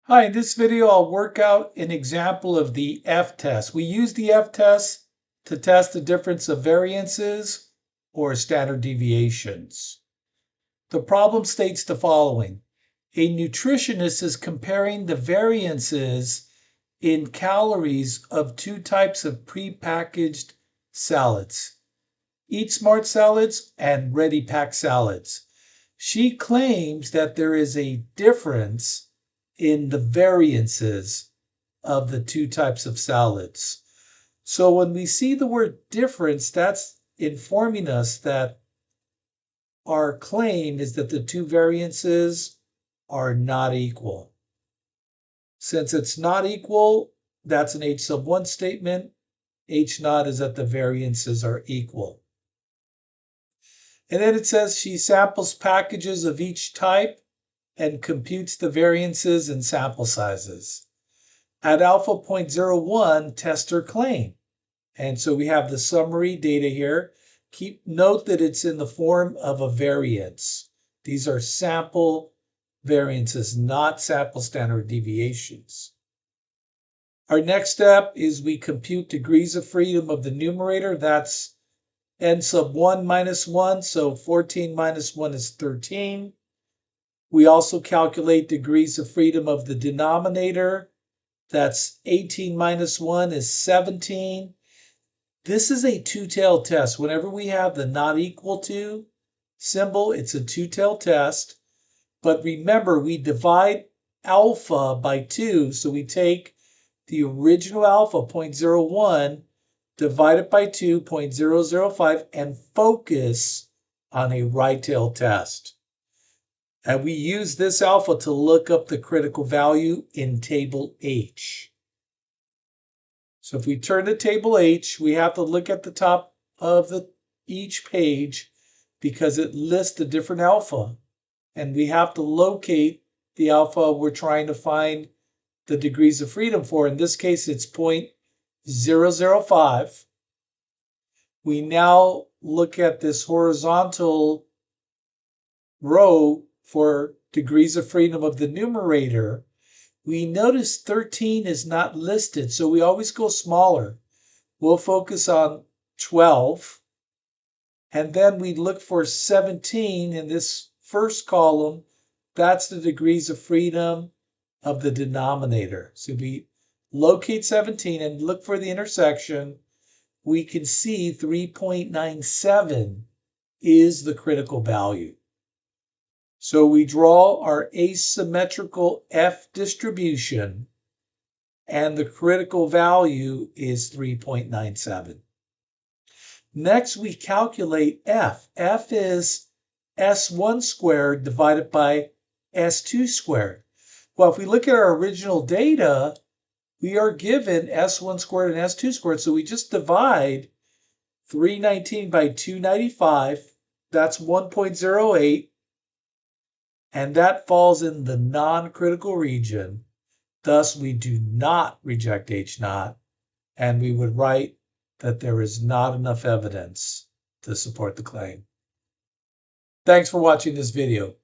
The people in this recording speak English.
Hi, in this video I'll work out an example of the F-test. We use the F-test to test the difference of variances or standard deviations. The problem states the following. A nutritionist is comparing the variances in calories of two types of prepackaged salads, Eat Smart salads and Ready Pack salads. She claims that there is a difference in the variances of the two types of salads. So when we see the word difference, that's informing us that our claim is that the two variances are not equal. Since it's not equal, that's an H sub 1 statement. H naught is that the variances are equal. And then it says she samples packages of each type and computes the variances and sample sizes. At alpha 0.01, test her claim. And so we have the summary data here. Note that it's in the form of a variance. These are sample variances, not sample standard deviations. Our next step is we compute degrees of freedom of the numerator. That's n sub 1 minus 1, so 14 minus 1 is 13. We also calculate degrees of freedom of the denominator. That's 18 minus 1 is 17. This is a two-tailed test. Whenever we have the not equal to symbol, it's a two-tailed test. But remember, we divide alpha by 2. So we take the original alpha, 0.01, divide it by 2, 0.005, and focus on a right-tailed test. And we use this alpha to look up the critical value in table H. So if we turn to table H, we have to look at the top of each page because it lists the different alpha. And we have to locate the alpha we're trying to find the degrees of freedom for. In this case, it's 0.005. We now look at this horizontal row for degrees of freedom of the numerator. We notice 13 is not listed, so we always go smaller. We'll focus on 12, and then we look for 17 in this first column. That's the degrees of freedom of the denominator. So we locate 17 and look for the intersection. We can see 3.97 is the critical value. So we draw our asymmetrical F distribution, and the critical value is 3.97. Next, we calculate F. F is S1 squared divided by S2 squared. Well, if we look at our original data, we are given S1 squared and S2 squared, so we just divide 319 by 295. That's 1.08. And that falls in the non-critical region. Thus, we do not reject H naught, and we would write that there is not enough evidence to support the claim. Thanks for watching this video.